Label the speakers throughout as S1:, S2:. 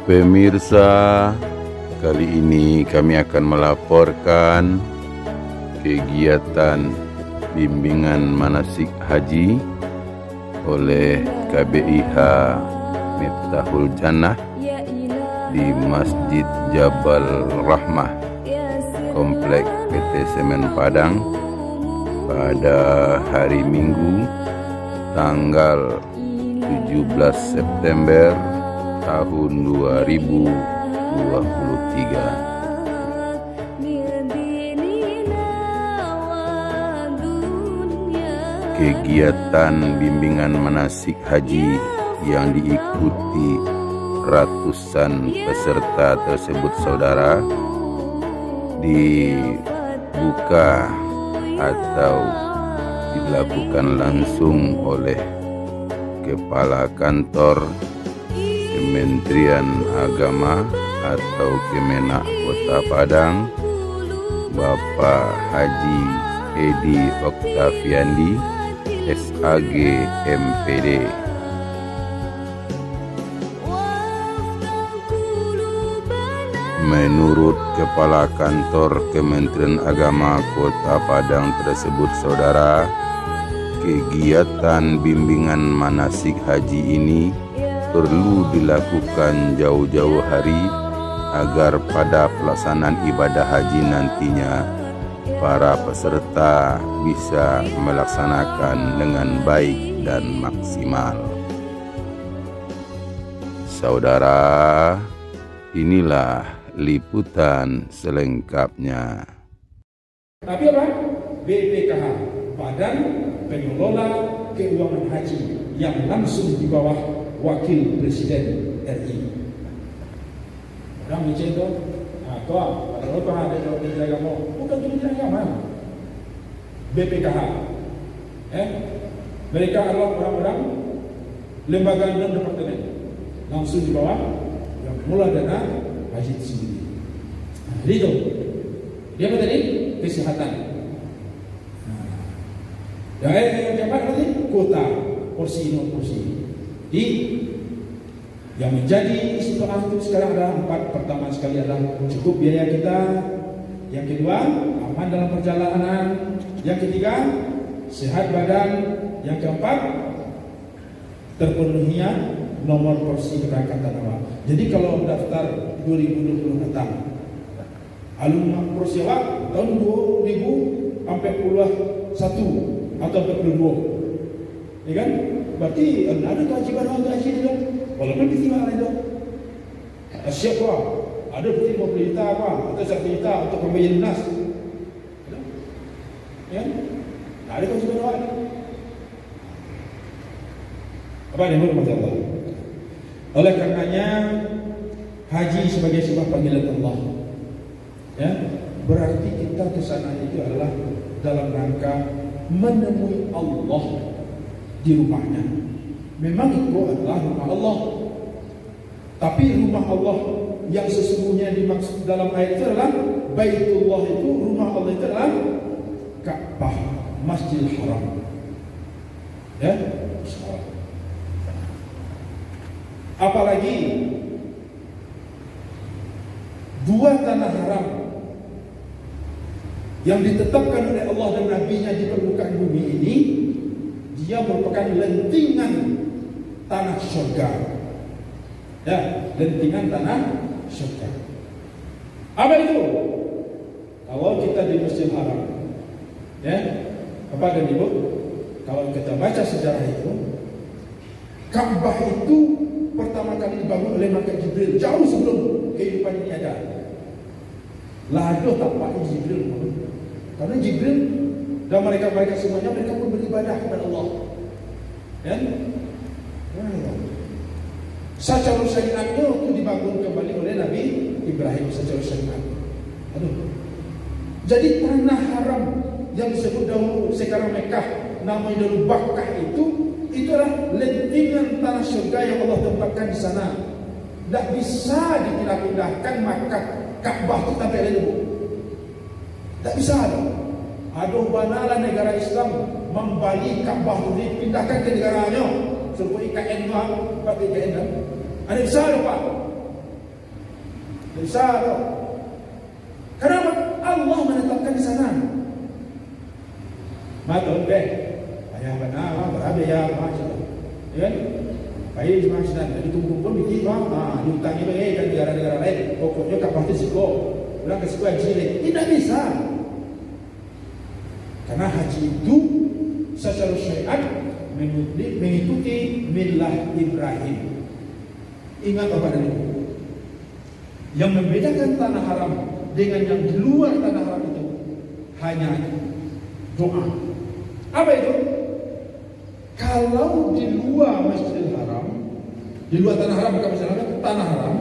S1: Pemirsa, kali ini kami akan melaporkan kegiatan bimbingan manasik haji oleh KBIH Miftahul Jannah di Masjid Jabal Rahmah, Komplek PT Semen Padang pada hari Minggu tanggal 17 September tahun 2023. Kegiatan bimbingan manasik haji yang diikuti ratusan peserta tersebut, saudara, dibuka atau dilakukan langsung oleh Kepala Kantor Kementerian Agama atau Kemenak Kota Padang, Bapak Haji Edi Oktaviandi, SAG MPD. Menurut Kepala Kantor Kementerian Agama Kota Padang tersebut, saudara, kegiatan bimbingan manasik haji ini perlu dilakukan jauh-jauh hari agar pada pelaksanaan ibadah haji nantinya para peserta bisa melaksanakan dengan baik dan maksimal. Saudara, inilah liputan selengkapnya.
S2: Tapi apa? BPKH, Badan Pengelola Keuangan Haji, yang langsung di bawah Wakil Presiden RI. Orang bicara itu, kalau orang ada Kementerian Agama, bukan Kementerian Agama, BPKH. Mereka adalah orang-orang lembaga dan departemen langsung di bawah yang mengelola dana haji itu sendiri. Jadi itu, dia apa tadi? Kesehatan. Yang apa tadi? Kota, porsi non porsi. Yang menjadi situasi sekarang adalah 4. Pertama sekali adalah cukup biaya kita. Yang kedua, aman dalam perjalanan. Yang ketiga, sehat badan. Yang keempat, terpenuhinya nomor porsi keberangkatan awal. Jadi kalau daftar 2020 datang, alumni porsi awal tahun 2000 sampai 41 atau 42, ya kan? Berarti ada kewajiban untuk haji itu, walaupun pertimbangan itu. Siap kok, ada berarti 50 juta apa, atau 1 juta untuk pembayaran lunas. Ya, ada kewajiban awal. Apa yang berhormat Allah? Oleh karenanya, haji sebagai sebuah panggilan Allah. Ya, berarti kita ke sana itu adalah dalam rangka menemui Allah di rumahnya. Memang itu adalah rumah Allah, tapi rumah Allah yang sesungguhnya dimaksud dalam ayat itu adalah Baitullah. Itu rumah Allah itu adalah Ka'bah, Masjidil Haram. Ya, apalagi dua tanah haram yang ditetapkan oleh Allah dan Nabi-Nya di permukaan bumi ini, dia merupakan lentingan tanah surga. Ya, lentingan tanah surga. Apa itu? Kalau kita di Masjidil Haram, ya, apa dan ibu? Kalau kita baca sejarah itu, Ka'bah itu pertama kali dibangun oleh malaikat Jibril jauh sebelum kehidupan ini ada. Lalu tampaknya Jibril, karena Jibril dan mereka semuanya, mereka pun beribadah kepada Allah. Ya? Secara syariatnya itu dibangun kembali oleh Nabi Ibrahim secara syariat. Jadi tanah haram yang disebut dahulu sekarang Mekah, namanya dahulu Bakkah, itu adalah lentingan tanah surga yang Allah tempatkan di sana. Tidak bisa dipindah-pindahkan, maka Ka'bah itu sampai ada dulu. Tidak bisa. Aduh, banalah negara Islam membalik Ka'bah itu dipindahkan ke negaranya. Suruh IKN lah, pakai IKN lah. Ada besar Pak. Besar. Kenapa? Allah menetapkan di sana. Matul deh. Ayah benar, berada ya macam. Ya kan? Baik cuma sedang jadi kumpul bikin mah, diutangi baik kan negara-negara lain. Pokoknya kapal itu siko, bilang ke siko haji tidak bisa. Karena haji itu secara syariat mengikuti milah Ibrahim. Ingat apa tadi? Yang membedakan tanah haram dengan yang di luar tanah haram itu hanya doa. Apa itu? Kalau di luar Masjidil Haram, di luar tanah haram, bukan Masjidil Haram, tanah haram,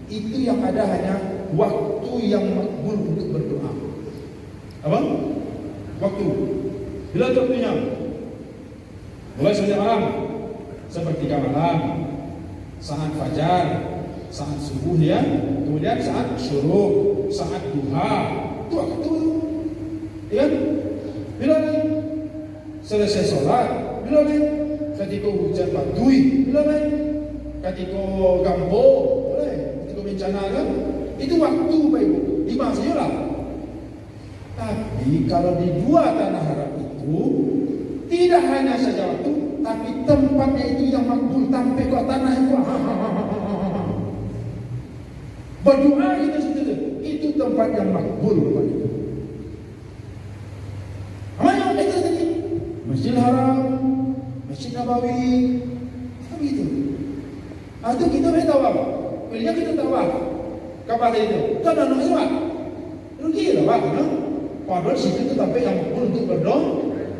S2: itu yang ada hanya waktu yang makbul untuk berdoa. Apa? Waktu. Bila waktunya? Mulai Masjidil Haram, sepertiga malam, saat fajar, saat subuh ya, kemudian saat syuruk, saat duha, itu waktu. Ya, bila nih selesai sholat, bila nih ketika hujan badui, bila nih ketika gambo, boleh, ketika bencana kan, itu waktu baik di masa lah. Tapi kalau di dua tanah haram itu tidak hanya saja waktu, tapi tempatnya itu yang makbul sampai ke tanah itu. Berdoa itu tempat yang makbul. Apa yang kita tadi? Masjidil Haram, Masjid Nabawi, begitu. Atau kita boleh tahu apa? Bila kita tahu apa? Kapan itu? Kita dah nak sebab. Rugi lah pak, no? Padahal situ itu sampai yang makbul untuk berdoa.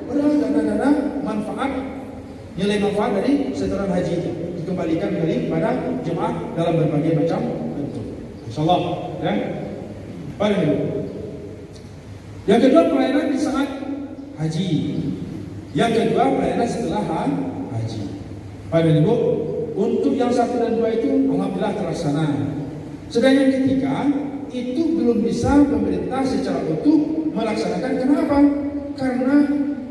S2: Karena manfaat, nilai manfaat dari setoran haji itu dikembalikan kepada jemaah dalam berbagai macam bentuk. InsyaAllah, ya. Pada dulu. Yang kedua pelayanan di saat haji. Yang kedua pelayanan setelah haji. Pada dulu, untuk yang 1 dan 2 itu alhamdulillah terlaksana. Sedangkan yang ketiga itu belum bisa pemerintah secara utuh melaksanakan. Kenapa? Karena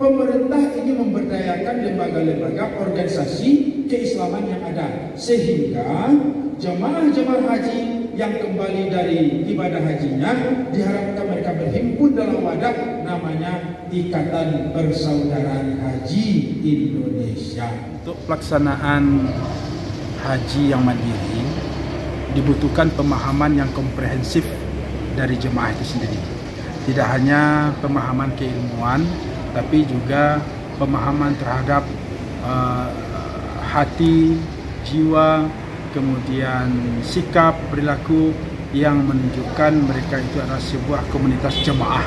S2: pemerintah ini memberdayakan lembaga-lembaga organisasi keislaman yang ada, sehingga jemaah-jemaah haji yang kembali dari ibadah hajinya diharapkan mereka berhimpun dalam wadah namanya Ikatan Persaudaraan Haji Indonesia.
S3: Untuk pelaksanaan haji yang mandiri dibutuhkan pemahaman yang komprehensif dari jemaah itu sendiri. Tidak hanya pemahaman keilmuan, tapi juga pemahaman terhadap hati, jiwa, kemudian sikap, perilaku yang menunjukkan mereka itu adalah sebuah komunitas jemaah.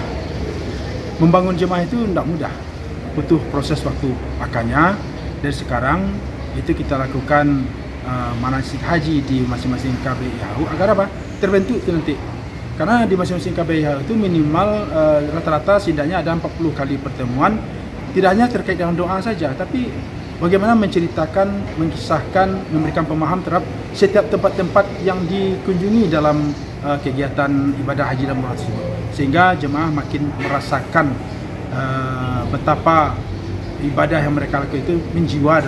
S3: Membangun jemaah itu tidak mudah, butuh proses waktu. Makanya dari sekarang itu kita lakukan manasik haji di masing-masing KBIHU agar apa? Terbentuk itu nanti. Karena di masing-masing KBIHU itu minimal rata-rata setidaknya ada 40 kali pertemuan. Tidak hanya terkait dengan doa saja, tapi bagaimana menceritakan, mengisahkan, memberikan pemahaman terhadap setiap tempat-tempat yang dikunjungi dalam kegiatan ibadah haji dan umrah tersebut. Sehingga jemaah makin merasakan betapa ibadah yang mereka lakukan itu menjiwa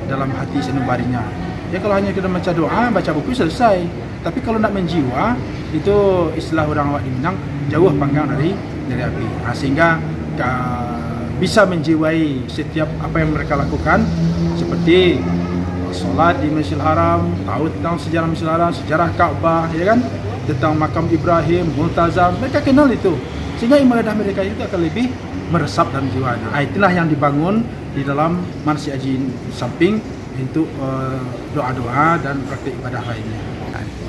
S3: dalam hati sanubarinya. Ya kalau hanya kita baca doa, baca buku selesai. Tapi kalau nak menjiwa, itu istilah orang awak di Minang, jauh panggang dari api. Nah, sehingga bisa menjiwai setiap apa yang mereka lakukan, seperti solat di Masjidil Haram, tahu tentang sejarah Masjidil Haram, sejarah Ka'bah, ya kan, tentang makam Ibrahim, Multazam, mereka kenal itu, sehingga ibadah mereka itu akan lebih meresap dalam jiwanya. Itulah yang dibangun di dalam manasik haji samping untuk doa-doa dan praktik ibadah lainnya.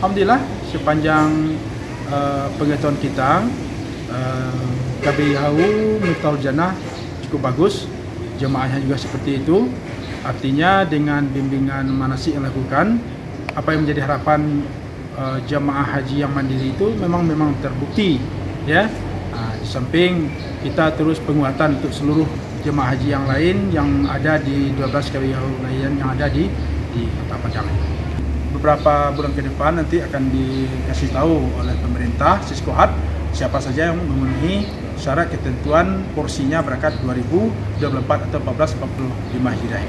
S3: Alhamdulillah sepanjang pengetahuan kita, KBIHU Miftahul Jannah cukup bagus, jemaahnya juga seperti itu. Artinya dengan bimbingan manasik yang dilakukan, apa yang menjadi harapan jemaah haji yang mandiri itu memang terbukti, ya. Di samping kita terus penguatan untuk seluruh jemaah haji yang lain yang ada di 12 KBIHU lain yang ada di Kota Padang. Beberapa bulan ke depan nanti akan dikasih tahu oleh pemerintah Siskohat siapa saja yang memenuhi syarat ketentuan porsinya berangkat 2024 atau 1445 Hijriah.